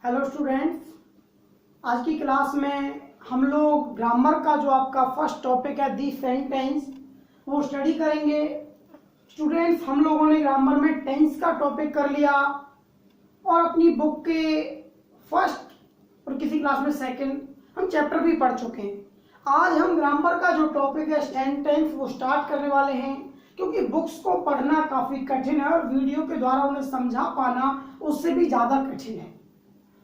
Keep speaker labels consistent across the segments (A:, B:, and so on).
A: Hello students, आज की class में हम लोग ग्रामर का जो आपका फर्स्ट टॉपिक है दी सेंटेंस वो स्टडी करेंगे। स्टूडेंट्स, हम लोगों ने ग्रामर में टेंस का टॉपिक कर लिया और अपनी बुक के फर्स्ट और किसी क्लास में सेकंड हम चैप्टर भी पढ़ चुके हैं। आज हम ग्रामर का जो टॉपिक है सेंटेंस वो स्टार्ट करने वाले हैं, क्योंकि बुक्स को पढ़ना काफ़ी कठिन है और वीडियो के द्वारा उन्हें समझा पाना उससे भी ज़्यादा कठिन है।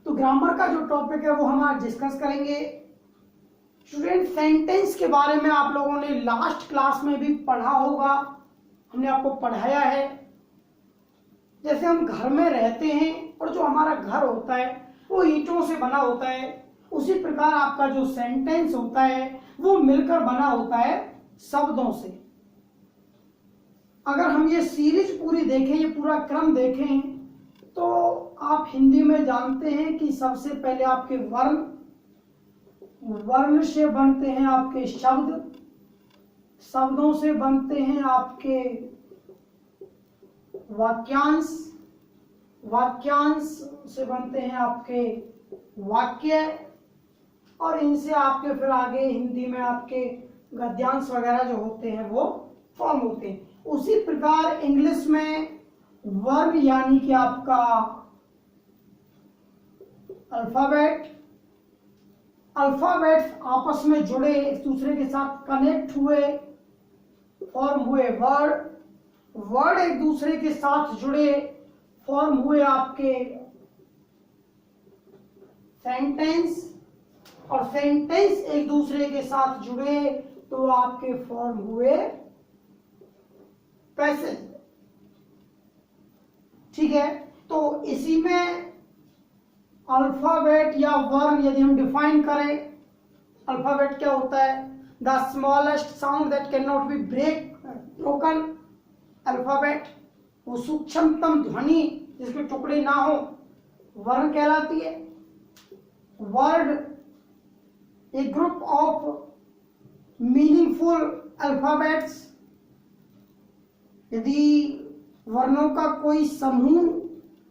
A: तो ग्रामर का जो टॉपिक है वो हम आज डिस्कस करेंगे। स्टूडेंट, सेंटेंस के बारे में आप लोगों ने लास्ट क्लास में भी पढ़ा होगा, हमने आपको पढ़ाया है। जैसे हम घर में रहते हैं और जो हमारा घर होता है वो ईंटों से बना होता है, उसी प्रकार आपका जो सेंटेंस होता है वो मिलकर बना होता है शब्दों से। अगर हम ये सीरीज पूरी देखें, ये पूरा क्रम देखें, तो आप हिंदी में जानते हैं कि सबसे पहले आपके वर्ण से बनते हैं आपके शब्द, शब्दों से बनते हैं आपके वाक्यांश, वाक्यांश से बनते हैं आपके वाक्य, और इनसे आपके फिर आगे हिंदी में आपके गद्यांश वगैरह जो होते हैं वो फॉर्म होते हैं। उसी प्रकार इंग्लिश में वर्ण यानी कि आपका अल्फाबेट, अल्फाबेट्स आपस में जुड़े, एक दूसरे के साथ कनेक्ट हुए, फॉर्म हुए वर्ड, वर्ड एक दूसरे के साथ जुड़े, फॉर्म हुए आपके सेंटेंस, और सेंटेंस एक दूसरे के साथ जुड़े तो आपके फॉर्म हुए पैसेज। ठीक है, तो इसी में अल्फाबेट या वर्ण यदि हम डिफाइन करें, अल्फाबेट क्या होता है? The smallest sound that can not be broken. Alphabet वो सूक्ष्मतम ध्वनि जिसके टुकड़े ना हो, वर्ण कहलाती है। Word a group of meaningful alphabets, यदि वर्णों का कोई समूह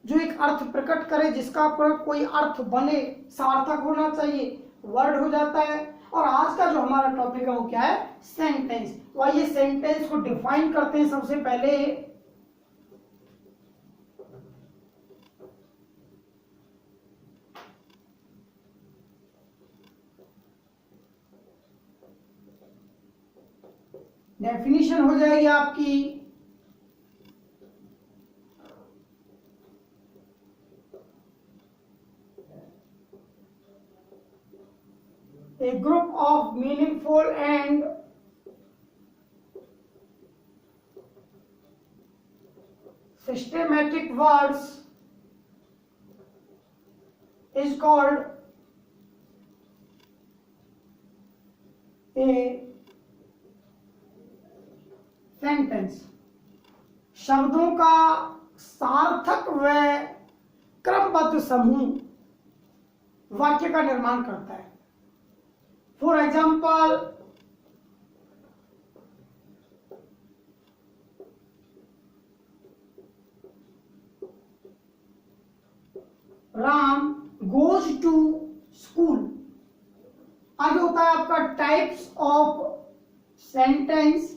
A: जो एक अर्थ प्रकट करे, जिसका पर कोई अर्थ बने, सार्थक होना चाहिए, वर्ड हो जाता है। और आज का जो हमारा टॉपिक है वो क्या है? सेंटेंस। तो आइए सेंटेंस को डिफाइन करते हैं। सबसे पहले डेफिनेशन हो जाएगी आपकी a group of meaningful and systematic words is called a sentence। शब्दों का सार्थक व क्रमबद्ध समूह वाक्य का निर्माण करता है। For example, Ram goes to school. आगे होता है आपका टाइप्स ऑफ सेंटेंस।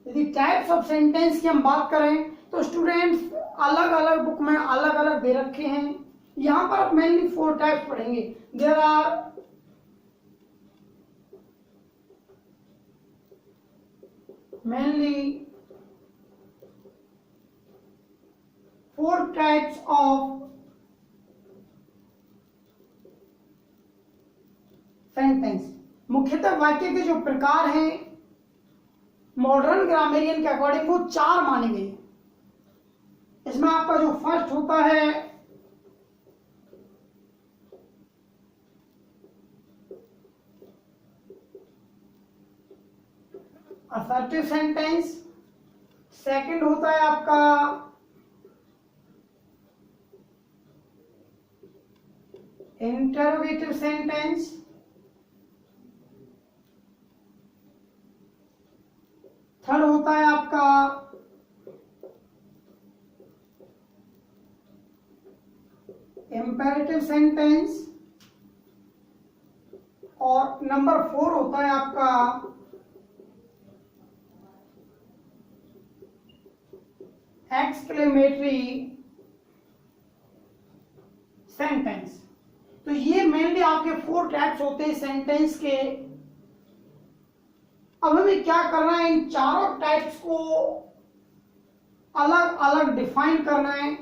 A: यदि टाइप्स ऑफ सेंटेंस की हम बात करें तो स्टूडेंट्स अलग अलग बुक में अलग अलग दे रखे हैं। यहां पर आप मेनली 4 टाइप्स पढ़ेंगे। There are mainly 4 types of sentence. मुख्यतः वाक्य के जो प्रकार हैं मॉडर्न ग्रामेरियन के अकॉर्डिंग वो 4 माने गए। इसमें आपका जो फर्स्ट होता है असर्टिव सेंटेंस, सेकंड होता है आपका इंटरोगेटिव सेंटेंस, थर्ड होता है आपका इम्पेरेटिव सेंटेंस, और नंबर 4 होता है आपका एक्सक्लेमेटरी सेंटेंस। तो ये मेनली आपके 4 टाइप्स होते हैं सेंटेंस के। अब हमें क्या करना है, इन चारों टाइप्स को अलग अलग डिफाइन करना है।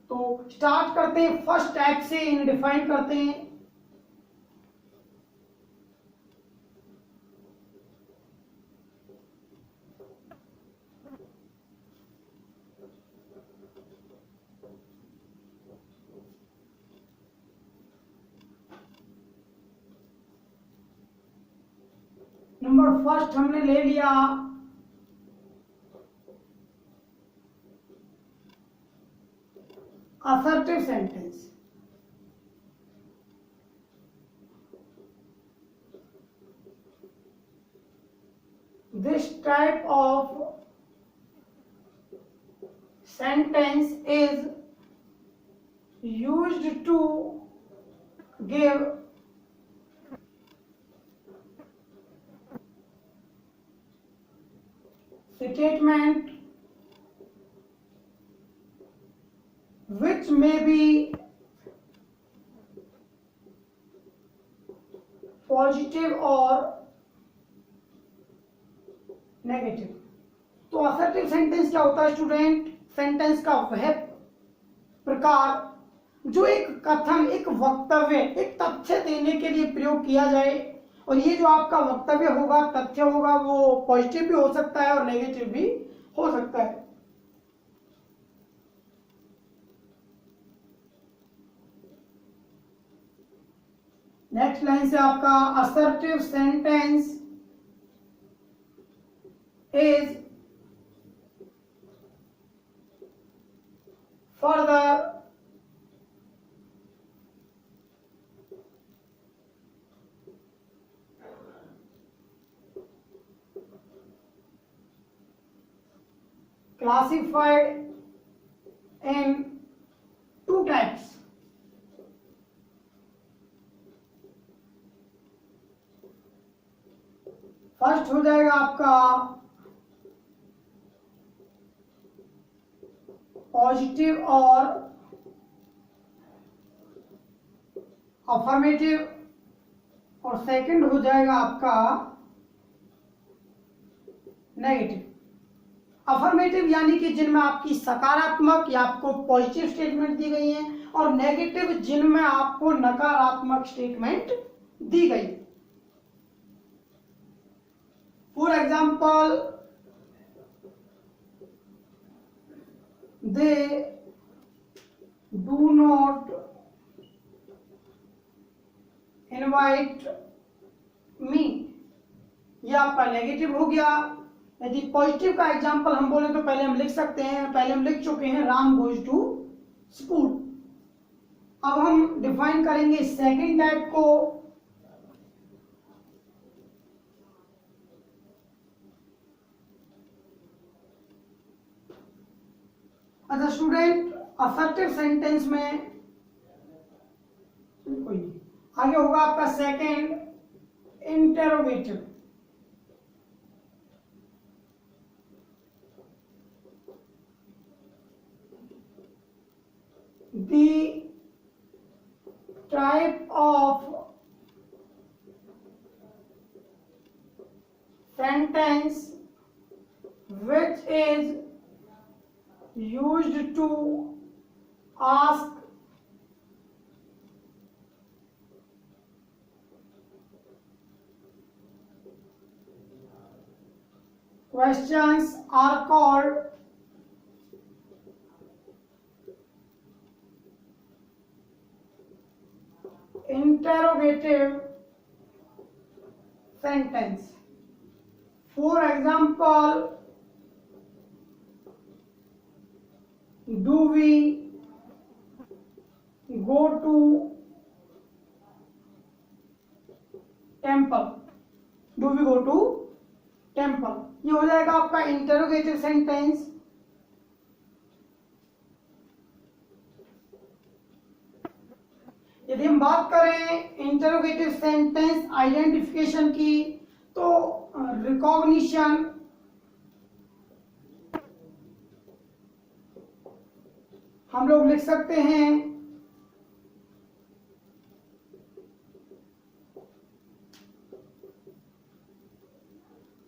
A: तो स्टार्ट करते हैं फर्स्ट टाइप से, इन्हें डिफाइन करते हैं। नंबर फर्स्ट हमने ले लिया assertive sentence। This type of sentence is used to give statement which may be positive or negative. तो असर्टिव सेंटेंस क्या होता है स्टूडेंट? सेंटेंस का वह प्रकार जो एक कथन, एक वक्तव्य, एक तथ्य देने के लिए प्रयोग किया जाए, और ये जो आपका वक्तव्य होगा, तथ्य होगा, वो पॉजिटिव भी हो सकता है और नेगेटिव भी हो सकता है। नेक्स्ट लाइन से आपका assertive sentence is further classified in 2 types। First हो जाएगा आपका पॉजिटिव और अफर्मेटिव, और सेकंड हो जाएगा आपका नेगेटिव। अफर्मेटिव यानी कि जिनमें आपकी सकारात्मक या आपको पॉजिटिव स्टेटमेंट दी गई है, और नेगेटिव जिनमें आपको नकारात्मक स्टेटमेंट दी गई। For example, they do not invite me, यह आपका नेगेटिव हो गया। यदि पॉजिटिव का एग्जांपल हम बोले तो पहले हम लिख सकते हैं, पहले हम लिख चुके हैं, राम गोज टू स्कूल। अब हम डिफाइन करेंगे सेकंड टाइप को। अच्छा स्टूडेंट, असर्टिव सेंटेंस में कोई नहीं, आगे होगा आपका second interrogative. The type of sentence which is used to ask questions are called interrogative sentence। For example, do we go to temple? Do we go to temple? ये हो जाएगा आपका इंटरोगेटिव सेंटेंस। यदि हम बात करें इंटरोगेटिव सेंटेंस आइडेंटिफिकेशन की, तो रिकॉग्निशन, हम लोग लिख सकते हैं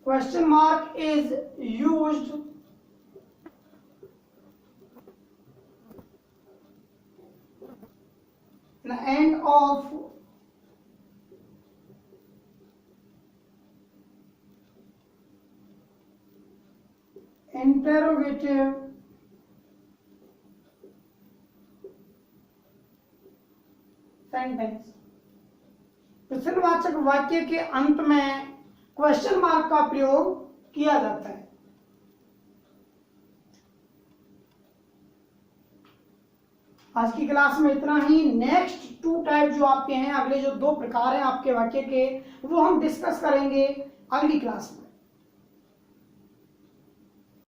A: question mark is used in the end of interrogative sentence. प्रश्नवाचक वाक्य के अंत में क्वेश्चन मार्क का प्रयोग किया जाता है। आज की क्लास में इतना ही। नेक्स्ट 2 टाइप जो आपके हैं, अगले जो 2 प्रकार हैं आपके वाक्य के, वो हम डिस्कस करेंगे अगली क्लास में।